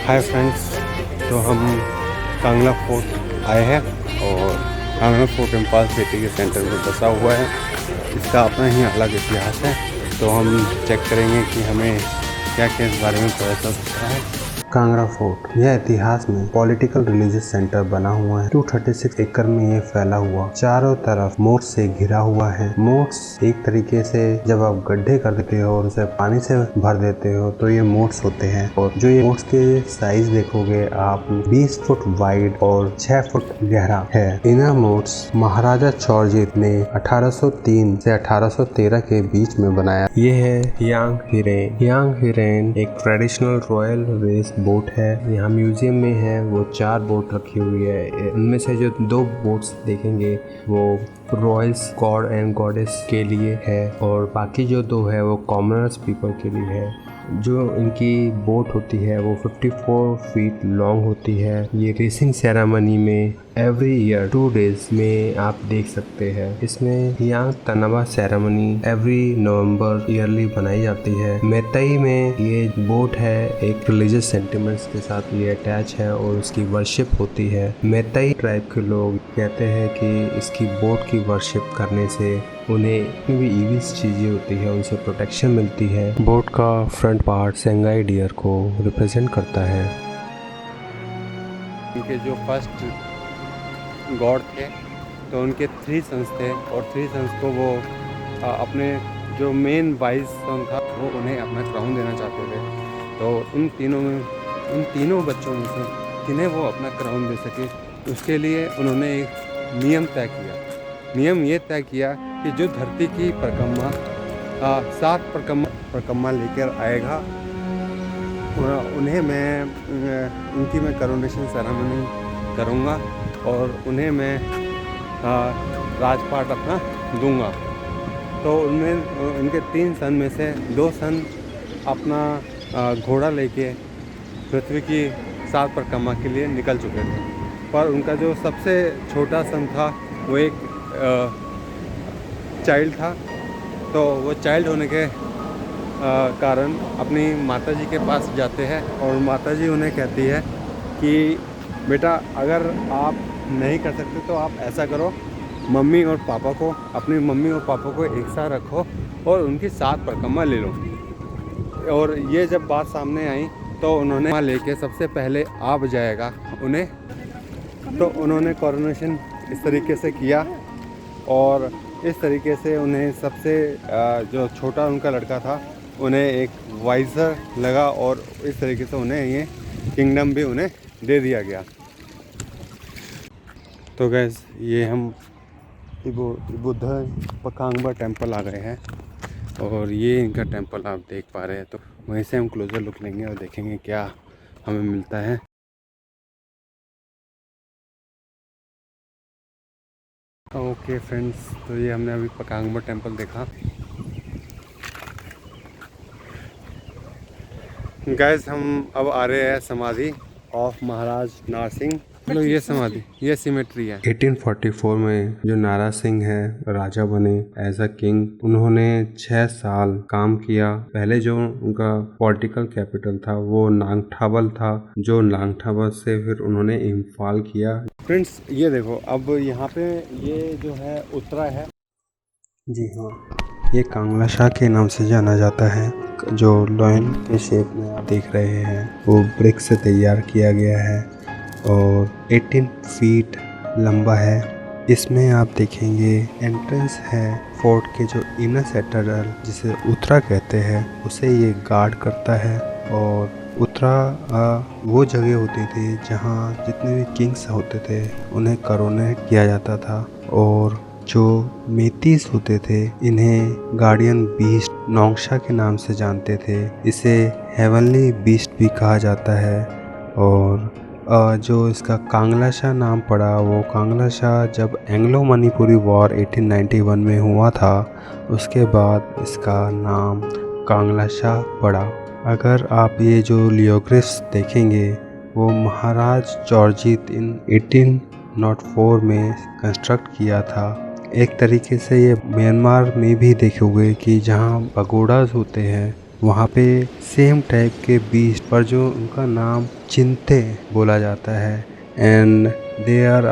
Hi friends, तो हम Kangla fort आए हैं और कांगला फोर्ट इम्फाल सिटी के सेंटर में बसा हुआ है। इसका अपना ही अलग इतिहास है, तो हम चेक करेंगे कि हमें क्या क्या इस बारे में पता चल सकता है। कांगड़ा फोर्ट यह इतिहास में पॉलिटिकल रिलीजियस सेंटर बना हुआ है। 236 एकड़ में ये फैला हुआ, चारों तरफ मोट से घिरा हुआ है। मोट्स एक तरीके से जब आप गड्ढे कर देते हो और उसे पानी से भर देते हो तो ये मोट्स होते हैं। और जो ये मोट्स के साइज देखोगे आप 20 फुट वाइड और 6 फुट गहरा है। इन्ह मोट्स महाराजा चौरजित ने 1803 से 1813 के बीच में बनाया। ये है यांग हिरेन। यांग हिरेन एक ट्रेडिशनल रॉयल रेस बोट है। यहाँ म्यूजियम में है वो 4 बोट रखी हुई है। उनमें से जो 2 बोट्स देखेंगे वो रॉयल्स गॉड एंड गॉडेस के लिए है और बाकी जो 2 है वो कॉमनर्स पीपल के लिए है। जो इनकी बोट होती है वो 54 फीट लॉन्ग होती है। ये रेसिंग सेरेमनी में एवरी ईयर 2 डेज में आप देख सकते हैं। इसमें यांग तनावा सेरेमनी एवरी नवंबर ईयरली बनाई जाती है। मैतई में ये बोट है एक रिलीजियस सेंटिमेंट्स के साथ ये अटैच है और उसकी वर्शिप होती है। मैतई ट्राइब के लोग कहते हैं कि इसकी बोट की वर्शिप करने से उन्हें इतनी भी ईविल चीज़ें होती है उनसे प्रोटेक्शन मिलती है। बोट का फ्रंट पार्ट सेंगाई डियर को रिप्रेजेंट करता है। उनके जो फर्स्ट गॉड थे तो उनके 3 सन्स थे और 3 सन्स को वो अपने जो मेन वाइस सन था वो उन्हें अपना क्राउन देना चाहते थे। तो उन तीनों बच्चों में से जिन्हें वो अपना क्राउन दे सके उसके लिए उन्होंने एक नियम तय किया। नियम ये तय किया कि जो धरती की परिक्रमा 7 परिक्रमा लेकर आएगा उन्हें उनकी मैं करोनेशन सेरेमनी करूँगा और उन्हें मैं राजपाट अपना दूंगा। तो उनमें उनके 3 सन में से 2 सन अपना घोड़ा लेके पृथ्वी की 7 परिक्रमा के लिए निकल चुके थे, पर उनका जो सबसे छोटा सन था वो एक चाइल्ड था। तो वो चाइल्ड होने के कारण अपनी माताजी के पास जाते हैं और माताजी उन्हें कहती है कि बेटा अगर आप नहीं कर सकते तो आप ऐसा करो, मम्मी और पापा को एक साथ रखो और उनकी 7 परिक्रमा ले लो। और ये जब बात सामने आई तो उन्होंने लेके सबसे पहले आप जाएगा उन्हें, तो उन्होंने कोरोनेशन इस तरीके से किया और इस तरीके से उन्हें सबसे जो छोटा उनका लड़का था उन्हें एक वाइज़र लगा और इस तरीके से उन्हें ये किंगडम भी उन्हें दे दिया गया। तो गैस ये हम बुद्ध पकांगबा टेम्पल आ गए हैं और ये इनका टेम्पल आप देख पा रहे हैं। तो वहीं से हम क्लोज़र लुक लेंगे और देखेंगे क्या हमें मिलता है। ओके फ्रेंड्स, तो ये हमने अभी पकांगबा टेम्पल देखा। गैस हम अब आ रहे हैं समाधि ऑफ महाराज नार सिंह। मतलब ये समाधि, ये सिमेट्री है। 1844 में जो नारा सिंह है राजा बने एज अ किंग। उन्होंने 6 साल काम किया। पहले जो उनका पॉलिटिकल कैपिटल था वो नांगठाबल था, जो नांगठाबल से फिर उन्होंने इम्फाल किया। फ्रेंड्स ये देखो, अब यहाँ पे ये जो है उत्तरा है। जी हाँ, ये कांगला शाह के नाम से जाना जाता है। जो लॉयन के शेप में आप देख रहे हैं वो ब्रिक से तैयार किया गया है और 18 फीट लंबा है। इसमें आप देखेंगे एंट्रेंस है फोर्ट के जो इनर सेटरल जिसे उत्तरा कहते हैं उसे ये गार्ड करता है। और उत्तरा वो जगह होती थी जहाँ जितने भी किंग्स होते थे उन्हें करोनेट किया जाता था। और जो मेतीस होते थे इन्हें गार्डियन बीस्ट नोंगशा के नाम से जानते थे। इसे हेवनली बीस्ट भी कहा जाता है। और जो इसका कांगला शाह नाम पड़ा वो कांगला शाह जब एंग्लो मणिपुरी वॉर 1891 में हुआ था उसके बाद इसका नाम कांगला शाह पड़ा। अगर आप ये जो लियोग्रिफ्स देखेंगे वो महाराज चौरजित इन 1804 में कंस्ट्रक्ट किया था। एक तरीके से ये म्यांमार में भी देखोगे कि जहाँ पगोडाज होते हैं वहाँ पे सेम टाइप के बीस्ट पर जो उनका नाम चिंते बोला जाता है एंड दे आर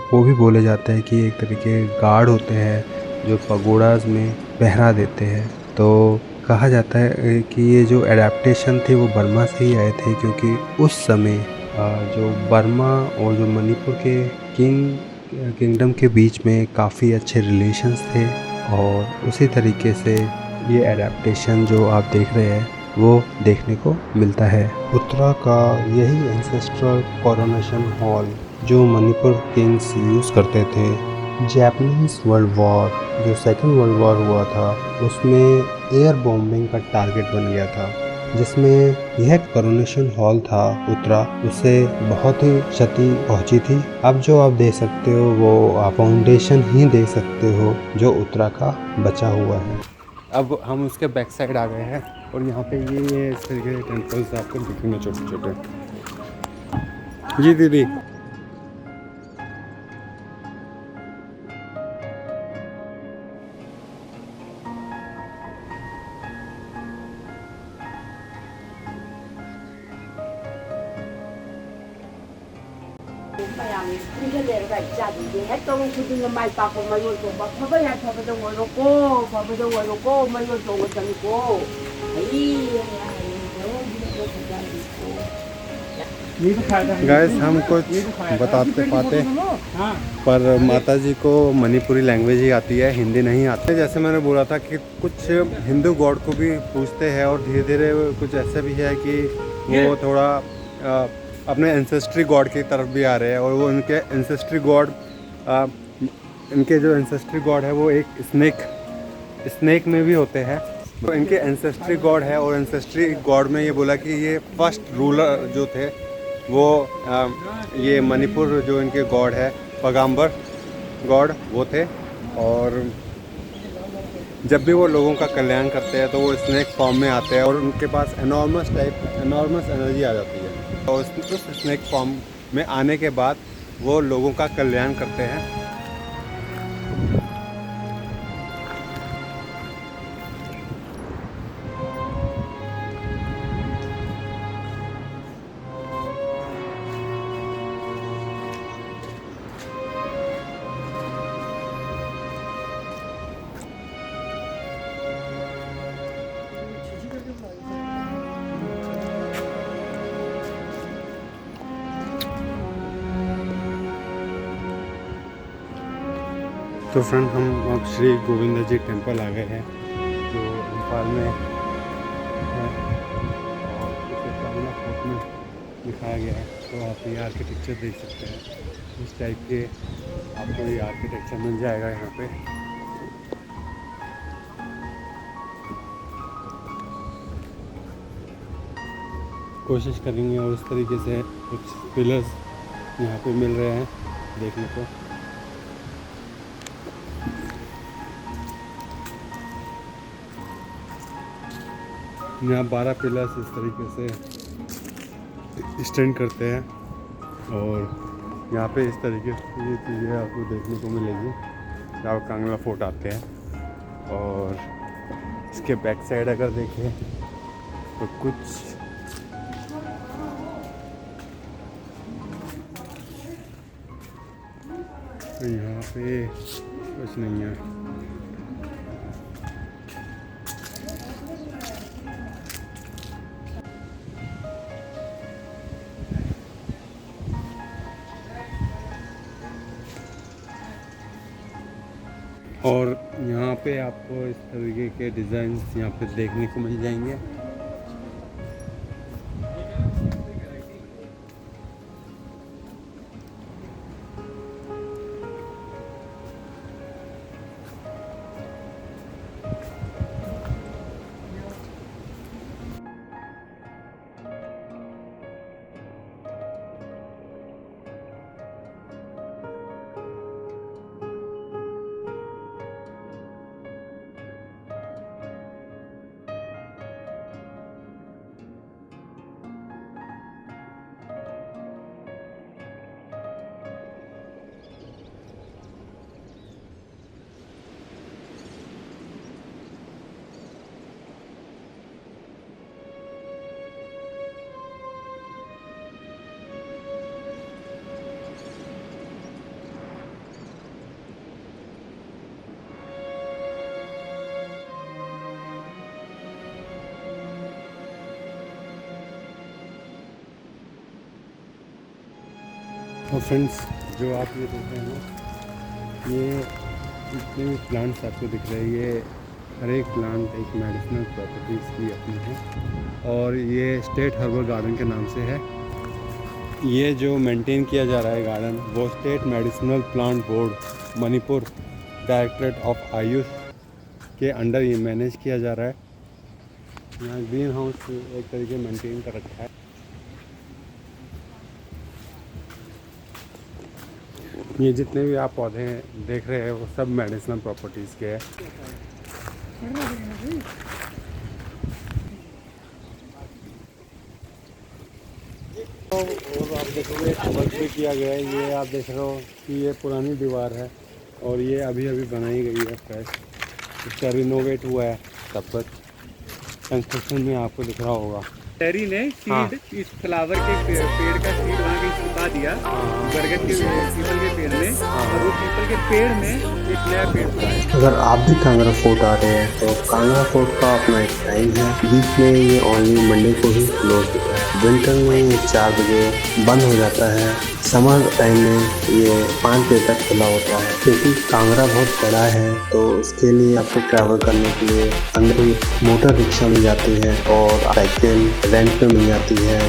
वो भी बोले जाते हैं कि एक तरीके गार्ड होते हैं जो पगोडाज में पहरा देते हैं। तो कहा जाता है कि ये जो एडेप्टेशन थे वो बर्मा से ही आए थे, क्योंकि उस समय जो बर्मा और जो मणिपुर के किंगडम के बीच में काफ़ी अच्छे रिलेशंस थे और उसी तरीके से ये एडेप्टेशन जो आप देख रहे हैं वो देखने को मिलता है। उत्तरा का यही एंसेस्ट्रल कोरोनेशन हॉल जो मणिपुर किंग्स यूज़ करते थे। जापानीज वर्ल्ड वॉर जो सेकेंड वर्ल्ड वॉर हुआ था उसमें एयर बॉम्बिंग का टारगेट बन गया था, जिसमें यह कोरोनेशन हॉल था उत्तरा, उससे बहुत ही क्षति पहुंची थी। अब जो आप देख सकते हो वो आप फाउंडेशन ही देख सकते हो जो उत्तरा का बचा हुआ है। अब हम उसके बैक साइड आ गए हैं और यहाँ पे ये इस तरीके के टेम्पल्स आपको दिखेंगे छोटे छोटे। जी दीदी। गाइस हम कुछ बताते पाते पर माता जी को मणिपुरी लैंग्वेज ही आती है, हिंदी नहीं आती। जैसे मैंने बोला था कि कुछ हिंदू गॉड को भी पूजते हैं और धीरे धीरे कुछ ऐसा भी है कि वो थोड़ा अपने एंसेस्ट्री गॉड की तरफ भी आ रहे हैं और वो उनके एंसेस्ट्री गॉड इनके जो एंसेस्ट्री गॉड है वो एक स्नेक में भी होते हैं। तो इनके एंसेस्ट्री गॉड है और एंसेस्ट्री गॉड में ये बोला कि ये फर्स्ट रूलर जो थे वो ये मणिपुर जो इनके गॉड है पगाम्बर गॉड वो थे। और जब भी वो लोगों का कल्याण करते हैं तो वो स्नेक फॉर्म में आते हैं और उनके पास एनॉर्मस एनर्जी आ जाती है। और उस स्नेक फॉर्म में आने के बाद वो लोगों का कल्याण करते हैं। तो फ्रेंड हम अब श्री गोविंद जी टेम्पल आ गए हैं जो इंफाल में है और इसे कांगला फोर्ट में दिखाया गया है। तो आप ये आर्किटेक्चर देख सकते हैं, इस टाइप के आपको ये आर्किटेक्चर मिल जाएगा यहाँ पे। कोशिश करेंगे और इस तरीके से कुछ पिलर्स यहाँ पे मिल रहे हैं देखने को। यहाँ 12 पिलर्स इस तरीके से स्टैंड करते हैं और यहाँ पे इस तरीके से ये चीज़ें आपको देखने को मिलेगी जब आप कांगला फोर्ट आते हैं। और इसके बैक साइड अगर देखें तो कुछ यहाँ पे कुछ नहीं है। और यहाँ पे आपको इस तरीके के डिज़ाइंस यहाँ पे देखने को मिल जाएंगे। और फ्रेंड्स, जो आप ये देख रहे हैं ना, ये जितने भी प्लांट्स आपको दिख रहे हैं, ये हर एक प्लांट एक मेडिसिनल प्रॉपर्टीज़ की अपनी है और ये स्टेट हर्बल गार्डन के नाम से है। ये जो मेंटेन किया जा रहा है गार्डन, वो state medicinal plant board Manipur directorate of Ayush के अंडर ये मैनेज किया जा रहा है। यहाँ ग्रीन हाउस एक तरीके मेंटेन कर रखा है। ये जितने भी आप पौधे देख रहे हैं वो सब मेडिसिनल प्रॉपर्टीज़ के हैं। और आप देखोगे वर्क भी किया गया है। ये आप देख रहे हो कि ये पुरानी दीवार है और ये अभी अभी बनाई गई है फ्रेश। इसका रिनोवेट हुआ है, तब तक कंस्ट्रक्शन में आपको दिख रहा होगा। टेरी ने सीड इस फ्लावर के पेड़ का सीड वहाँ कहीं छुपा दिया बरगद के पीपल के पेड़ में, और वो पीपल के पेड़ में एक नया पेड़ उगाया। अगर आप भी कांगड़ा फोर्ट आ रहे हैं तो कांगड़ा फोर्ट का अपना एक टाइम है। बीच में ये ओनली मंडे को ही क्लोज होता है। विंटर में ये 4 बजे बंद हो जाता है। समर टाइम में ये 5 बजे तक खुला होता है। क्योंकि कांगड़ा बहुत बड़ा है तो उसके लिए आपको ट्रैवल करने के लिए अंदर मोटर रिक्शा मिल जाती है और साइकिल रेंट पे मिल जाती है।